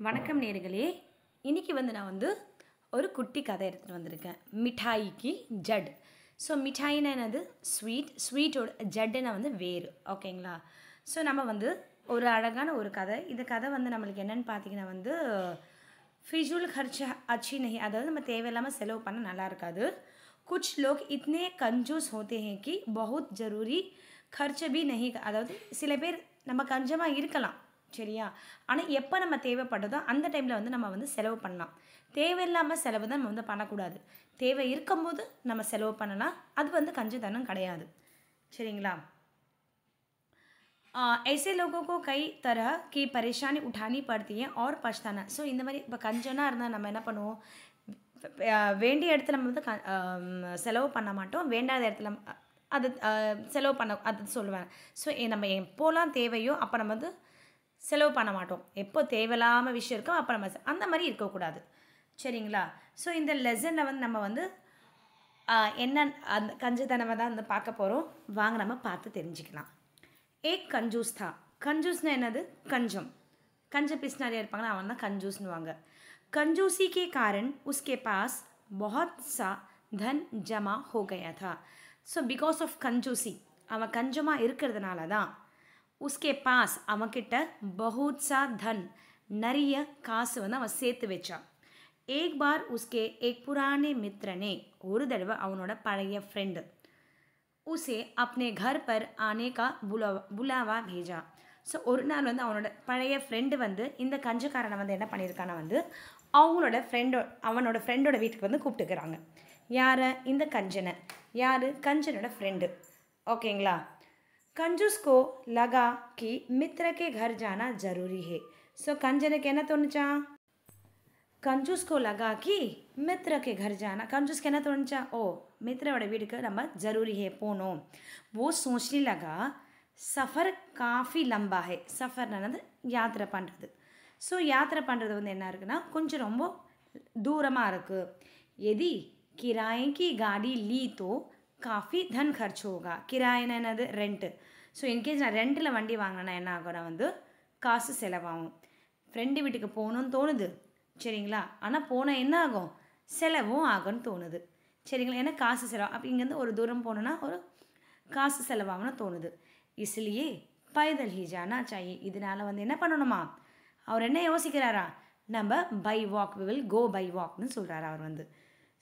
வணக்கம் நேர்களே. இன்றைக்கி நான் ஒரு குட்டி கதை எடுத்துகிட்டு வந்திருக்கேன். மிட்டாய்க்கு ஜட். ஸோ மிட்டாய்னா என்னது? ஸ்வீட்டோட ஜட்டுனா வேறு. ஓகேங்களா? ஸோ நம்ம ஒரு அழகான ஒரு கதை. இந்த கதை நம்மளுக்கு என்னென்னு பார்த்தீங்கன்னா ஃபிஜூல் खर्च अच्छी नहीं, அதாவது நம்ம தேவையில்லாமல் செலவு பண்ண நல்லா இருக்காது. कुछ लोग इतने कंजूस होते हैं कि बहुत ज़रूरी खर्च भी नहीं, அதாவது சில பேர் நம்ம கஞ்சமாக இருக்கலாம் சரியா, ஆனால் எப்போ நம்ம தேவைப்படுதோ அந்த டைமில் நம்ம செலவு பண்ணலாம். தேவையில்லாமல் செலவு தான் நம்ம பண்ணக்கூடாது. தேவை இருக்கும்போது நம்ம செலவு பண்ணலாம். அது கஞ்சத்தனம் கிடையாது. சரிங்களா? ऐसे लोगों को कई तरह की परेशानी उठानी पड़ती है और पछताना. ஸோ இந்த மாதிரி இப்போ கஞ்சனா இருந்தால் நம்ம என்ன பண்ணுவோம், வேண்டிய இடத்துல நம்ம செலவு பண்ண மாட்டோம், வேண்டாத இடத்துல அது செலவு பண்ண அது சொல்லுவேன். ஸோ நம்ம எப்போலாம் தேவையோ அப்போ நம்ம செலவு பண்ண மாட்டோம். எப்போ தேவையில்லாமல் விஷயம் இருக்கோ அப்போ நம்ம அந்த மாதிரி இருக்கக்கூடாது. சரிங்களா? ஸோ இந்த லெசனில் நம்ம என்ன அந்த கஞ்சத்தனவை தான் பார்க்க போகிறோம். வாங்க நம்ம பார்த்து தெரிஞ்சுக்கலாம். ஏக் கஞ்சூஸ் தா. கஞ்சூஸ்னா என்னது? கஞ்சம். கஞ்ச பிஸ்னாரியாக இருப்பாங்களா, அவன் தான் கஞ்சூஸ்னுவாங்க. कंजूसी के कारण उसके पास बहुत सा धन जमा हो गया था. ஸோ பிகாஸ் ஆஃப் கஞ்சூசி, அவன் கஞ்சமாக இருக்கிறதுனால தான் उसके पास அவன்கிட்ட बहुत सा धन நிறைய காசு அவன் சேர்த்து வச்சான். एक बार उसके एक पुराने मित्र ने, ஒரு தடவை அவனோட பழைய ஃப்ரெண்டு उसे अपने घर पर आने का बुलावा भेजा. ஸோ ஒரு நாள் அவனோட பழைய ஃப்ரெண்டு இந்த கஞ்சக்காரனை என்ன பண்ணியிருக்கானா அவனோட ஃப்ரெண்டோட வீட்டுக்கு கூப்பிட்டுக்கிறாங்க. யாரை? இந்த கஞ்சனை. யார்? கஞ்சனோட ஃப்ரெண்டு. ஓகேங்களா? कंजूस को लगा कि मित्र के घर जाना ज़रूरी है. ஸோ கஞ்சனுக்கு என்ன தோணுச்சா? कंजूस को लगा कि मित्र के घर जाना, कंजूस என்ன தோணுச்சா? ஓ, மித்ரோட வீட்டுக்கு நம்ம ज़रूरी है போகணும். वो सोचने लगा सफ़र काफ़ी लंबा है. சஃபர்னானது யாத்திரை பண்ணுறது. ஸோ யாத்திரை பண்ணுறது என்ன இருக்குன்னா கொஞ்சம் ரொம்ப தூரமாக இருக்குது. यदि किराए की गाड़ी ली तो काफ़ी धन खर्च होगा. கிராயனா என்னது? ரெண்ட்டு. ஸோ இன்கேஸ் நான் ரெண்டில் வண்டி வாங்கினேன்னா என்ன ஆகும்னா காசு செலவாகும். ஃப்ரெண்டு வீட்டுக்கு போகணுன்னு தோணுது சரிங்களா, ஆனால் போனால் என்ன ஆகும்? செலவும் ஆகும்னு தோணுது சரிங்களா. ஏன்னா காசு செலவு, அப்போ இங்கேருந்து ஒரு தூரம் போனோன்னா ஒரு காசு செலவாகும்னு தோணுது. इसलिए पैदल ही जाना चाहिए. இதனால் என்ன பண்ணணுமா, அவர் என்ன யோசிக்கிறாரா, நம்ம by walk, we will go by வாக்னு சொல்கிறாரு அவர்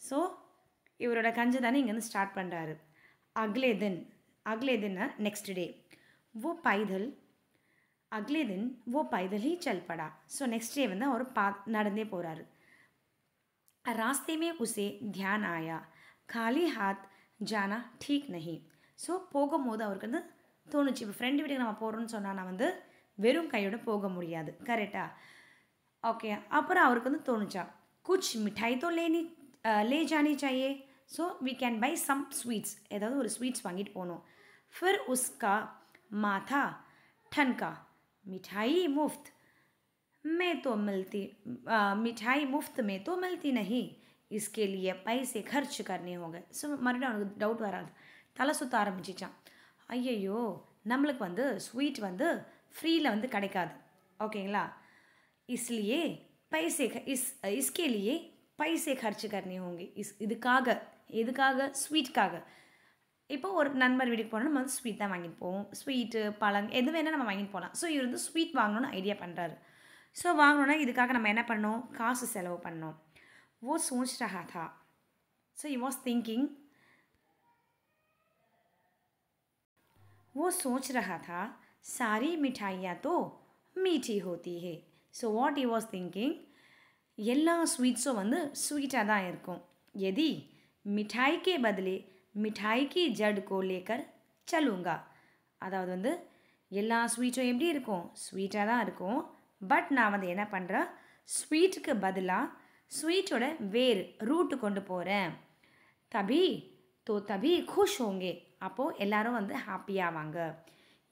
ஸோ இவரோட கஞ்ச தானே இங்கேருந்து ஸ்டார்ட் பண்ணுறாரு. அக்லே தின் நெக்ஸ்ட் டே वो पैदल, अगले दिन वो पैदल ही चल पड़ा. ஸோ நெக்ஸ்ட் டே அவர் நடந்தே போகிறாரு. रास्ते में उसे ध्यान आया खाली हाथ जाना ठीक नहीं. ஸோ போகும்போது அவருக்கு தோணுச்சு, இப்போ ஃப்ரெண்டு வீட்டுக்கு நம்ம போகிறோன்னு சொன்னால் வெறும் கையோடு போக முடியாது. கரெக்டாக? ஓகே. அப்புறம் அவருக்கு தோணுச்சா, कुछ मिठाई तो ले जानी चाहिए. So we can buy some sweets, ஏதாவது ஒரு ஸ்வீட்ஸ் வாங்கிட்டு போகணும். फिर उसका माथा ठनका, मिठाई मुफ्त में तो मिलती नहीं, इसके लिए पैसे खर्च करने होंगे. ஸோ மறுபடியும் அவனுக்கு டவுட் வராது, தலை சுற்ற ஆரம்பிச்சிச்சான். ஐயையோ, நம்மளுக்கு ஸ்வீட் ஃப்ரீயில் கிடைக்காது. ஓகேங்களா? इसलिए पैसे इसके लिए पैसे खर्च करने होंगे. எதுக்காக? ஸ்வீட்டுக்காக. இப்போ ஒரு நண்பர் வீட்டுக்கு போனால் நம்ம ஸ்வீட் தான் வாங்கிட்டு போவோம். ஸ்வீட்டு, பழம், எது வேணால் நம்ம வாங்கிட்டு போகலாம். ஸோ இவர் ஸ்வீட் வாங்கணும்னு ஐடியா பண்ணுறாரு. ஸோ வாங்கணுன்னா இதுக்காக நம்ம என்ன பண்ணணும்? காசு செலவு பண்ணணும். वो सोच रहा था, so he was thinking, वो सोच रहा था सारी मिठाइयाँ तो मीठी होती है. so what he was thinking, எல்லா ஸ்வீட்ஸும் ஸ்வீட்டாக தான் இருக்கும். यदि मिठाई के बदले मिठाई की जड़ को लेकर चलूँगा. அதாவது எல்லா ஸ்வீட்ஸும் எப்படி இருக்கும்? ஸ்வீட்டாக தான் இருக்கும். பட் நான் என்ன பண்ணுறேன், ஸ்வீட்டுக்கு பதிலாக ஸ்வீட்டோட வேறு ரூட்டு கொண்டு போகிறேன். तभी खुश होंगे. அப்போது எல்லாரும் ஹாப்பியாவாங்க.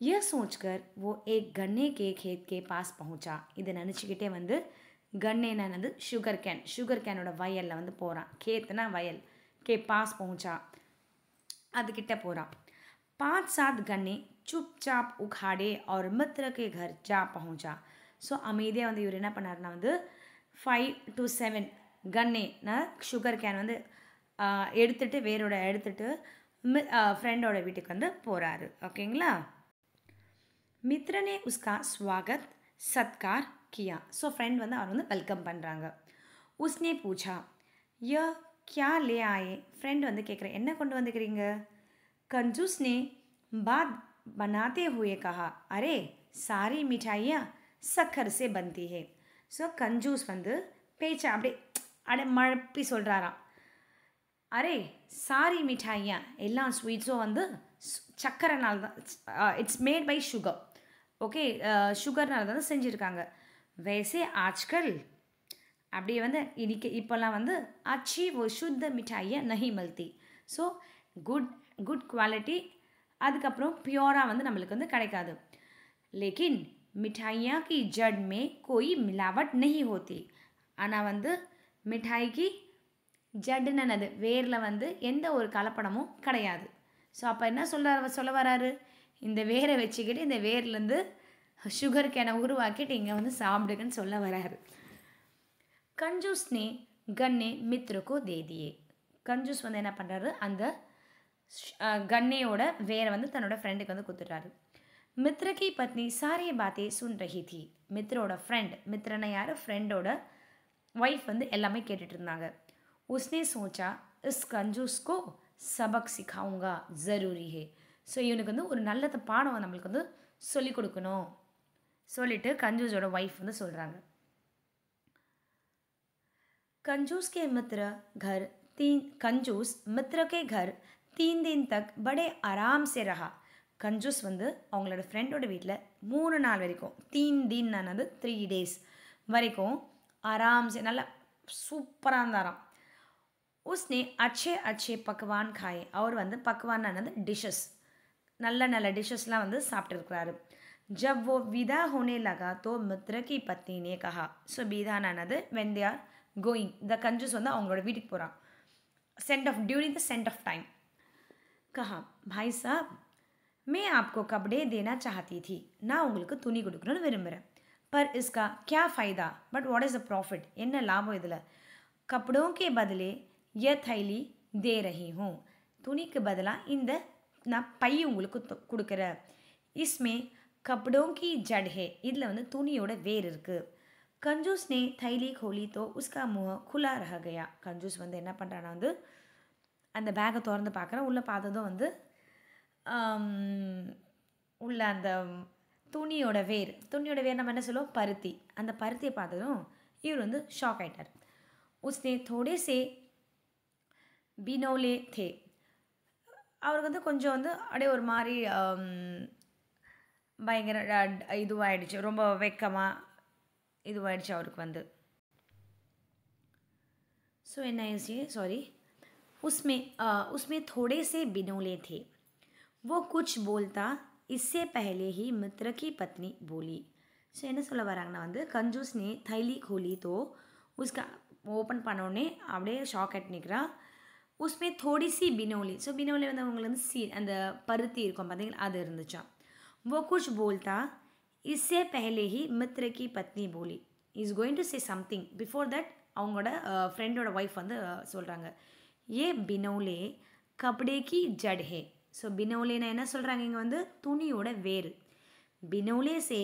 ये सोचकर वो एक गन्ने के खेत के पास पहुँचा. இதை நினச்சிக்கிட்டே கன்னேனது சுகர் கேனோட வயலில் போகிறான். खेतना வயல். के पास पहुँचा, அதுக்கிட்ட போகிறான். 5-7 गन्ने चुपचाप उखाड़े और मित्र के घर जा पहुँचा. ஸோ அமைதியாக வந்து இவர் என்ன பண்ணாருன்னா வந்து 5 to 7 கன்னேனா சுகர் கேன் வந்து எடுத்துட்டு வேரோட எடுத்துட்டு फ्रेंडோட வீட்டுக்கு வந்து போகிறாரு. ஓகேங்களா. मित्र ने उसका स्वागत सत्कार किया. सो फ्रेंड வந்து அவர் வந்து வெல்கம் பண்ணுறாங்க. उसने पूछा यह क्या ले आए. फ्रेंड வந்து கேட்குற என்ன கொண்டு வந்துக்கிறீங்க. कंजूस ने बात बनाते हुए कहा अरे सारी मिठाइयाँ शक्कर से बनती है. ஸோ कंजूस வந்து பேச்சை அப்படியே மழப்பி சொல்கிறாராம். அரே சாரி மிட்டாய்யா எல்லா ஸ்வீட்ஸும் வந்து சக்கரைனால் தான், it's made by sugar. Okay, சுகர்னால தான் செஞ்சுருக்காங்க. वैसे आजकल அப்படியே வந்து இப்போல்லாம் வந்து अच्छी वो शुद्ध मिठाइयाँ नहीं मिलती. ஸோ குட் குவாலிட்டி அதுக்கப்புறம் பியூராக வந்து நம்மளுக்கு வந்து கிடைக்காது. लेकिन मिठाइयाँ की जड़ में कोई मिलावट नहीं होती. ஆனால் வந்து மிட்டாய்க்கு ஜட்டுன்னு வேரில் வந்து எந்த ஒரு கலப்படமும் கிடையாது. ஸோ அப்போ என்ன சொல்ல வராரு, இந்த வேரை வச்சுக்கிட்டு இந்த வேர்லேருந்து சுகர் கேனை உருவாக்கிட்டு இங்கே வந்து சாப்பிடுங்கன்னு சொல்ல வராரு. कंजूस ने गन्ने मित्र को दे दिए. कंजूस வந்து என்ன பண்ணுறாரு, அந்த கன்னையோட வேரை வந்து தன்னோட ஃப்ரெண்டுக்கு வந்து கொடுத்துட்றாரு. मित्र की पत्नी सारी बातें सुन रही थी. மித்ரோட ஃப்ரெண்ட், மித்ரனை யார், ஃப்ரெண்டோட ஒய்ஃப் வந்து எல்லாமே கேட்டுட்டு இருந்தாங்க. उसने सोचा इस कंजूस को सबक सिखाऊंगा ज़रूरी है. ஸோ இவனுக்கு வந்து ஒரு நல்ல பாடம் நம்மளுக்கு வந்து சொல்லிக் கொடுக்கணும் சொல்லிட்டு कंजूஸோட ஒய்ஃப் வந்து சொல்கிறாங்க. कंजूस के मित्र के घर 3 दिन तक बड़े आराम से रहा. कंजूस வந்து அவங்களோட ஃப்ரெண்டோட வீட்டில் 3 நாள் வரைக்கும் 3 दिन ஆனது 3 days வரைக்கும் ஆராம் से நல்லா சூப்பராக இருந்தாராம். उसने अच्छे अच्छे पकवान खाए. அவர் வந்து पकवान ஆனது டிஷ்ஷஸ், நல்ல நல்ல டிஷ்ஷஸ்லாம் வந்து சாப்பிட்டுருக்கிறாரு. जब वो विदा होने लगा तो मित्र की पत्नी ने कहा. ஸோ விதானானது when they are going, the कंजूस வந்து அவங்களோட வீட்டுக்கு போகிறான். during the send off time कहा भाई साहब मैं आपको कपड़े देना चाहती थी. நான் உங்களுக்கு துணி கொடுக்கணும்னு விரும்புகிறேன். पर इसका क्या फ़ायदा, but what is the profit. என்ன லாபம் இதில். कपड़ों के बदले यह थैली दे रही हूँ. துணிக்கு பதிலாக இந்த நான் பை உங்களுக்கு கொடுக்குறேன். इसमें कपड़ों की जड़ है. இதில் வந்து துணியோட வேர் இருக்குது. कंजूस ने थैली खोली तो उसका मुँह खुला रह गया. कंजूस வந்து என்ன பண்ணுறான்னா வந்து அந்த பேக்கை திறந்து பார்க்குறேன். உள்ளே பார்த்ததும் வந்து உள்ள அந்த துணியோட வேர் நம்ம என்ன சொல்லுவோம், பருத்தி. அந்த பருத்தியை பார்த்ததும் இவர் வந்து ஷாக் ஆகிட்டார். उसने थोड़े से बिनौले थे. அவருக்கு வந்து கொஞ்சம் வந்து அப்படியே ஒரு மாதிரி பயங்கர இதுவாகிடுச்சு, ரொம்ப வெக்கமாக இதுவாகிடுச்சு அவருக்கு வந்து. ஸோ என்ன ஆயிடுச்சு, சாரி, उसमें थोड़े से बिनौले थे. वो कुछ बोलता इससे पहले ही मित्र की पत्नी बोली. ஸோ என்ன சொல்ல வராங்கன்னா வந்து कंजूस ने थैली खोली तो उसका ஓப்பன் பண்ணோடனே அப்படியே ஷாக் ஆகிட்டு நிற்கிறா. उसमें थोड़ी सी बिनौली. ஸோ बिनौली வந்து அவங்களுக்கு வந்து அந்த பருத்தி இருக்கும் பார்த்தீங்களா, அது இருந்துச்சா. वो कुछ बोलता इससे पहले ही मित्र की पत्नी बोली. इज़ गोइंग டு से समथिंग बिफोर दैट அவங்களோட ஃப்ரெண்டோட ஒய்ஃப் வந்து சொல்கிறாங்க, ये बिनौले कपड़े की जड़ है. ஸோ பினோலேனா என்ன சொல்கிறாங்க இங்கே வந்து துணியோட வேர். பினோலே சே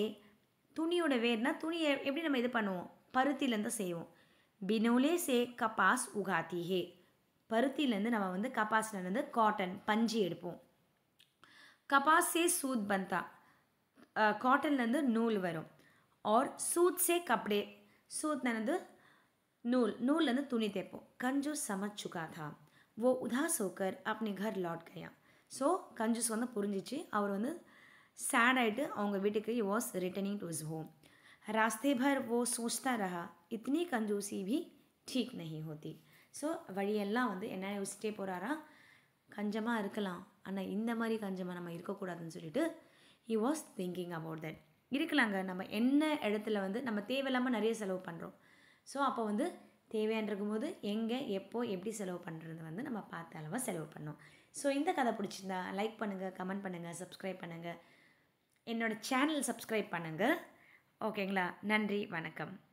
துணியோட வேர்னா துணி எப்படி நம்ம இது பண்ணுவோம், பருத்திலேருந்து செய்வோம். பினோலே சே கபாஸ் உகாத்தி ஹே. பருத்திலேருந்து நம்ம வந்து கபாஸ்லேருந்து காட்டன் பஞ்சு எடுப்போம். கபாஸ் சே சூத் பந்தா, காட்டன்லேருந்து நூல் வரும். और सूत से कपड़े, सूतनது நூல்லேருந்து துணி தைப்போம். कंजूस समझ चुका था. वो उदास होकर अपने घर लौट गया. ஸோ कंजूस வந்து புரிஞ்சிச்சு. அவர் வந்து சேட் ஆகிட்டு அவங்க வீட்டுக்கு he was returning to his home. रास्ते भर वो सोचता रहा इतनी कंजूसी भी ठीक नहीं होती. ஸோ வழியெல்லாம் வந்து என்ன யோசிச்சிட்டே போகிறாரா, கஞ்சமாக இருக்கலாம் ஆனால் இந்த மாதிரி கஞ்சமாக நம்ம இருக்கக்கூடாதுன்னு சொல்லிட்டு he was thinking about that. இருக்கலாங்க, நம்ம என்ன இடத்துல வந்து நம்ம தேவையில்லாமல் நிறைய செலவு பண்ணுறோம். ஸோ அப்போ வந்து தேவையான இருக்கும்போது எங்கே எப்போ எப்படி செலவு பண்ணுறது வந்து நம்ம பார்த்த அளவாக செலவு பண்ணோம். ஸோ இந்த கதை பிடிச்சிருந்தா லைக் பண்ணுங்கள், கமெண்ட் பண்ணுங்கள், சப்ஸ்கிரைப் பண்ணுங்கள், என்னோடய சேனல் சப்ஸ்கிரைப் பண்ணுங்கள். ஓகேங்களா? நன்றி, வணக்கம்.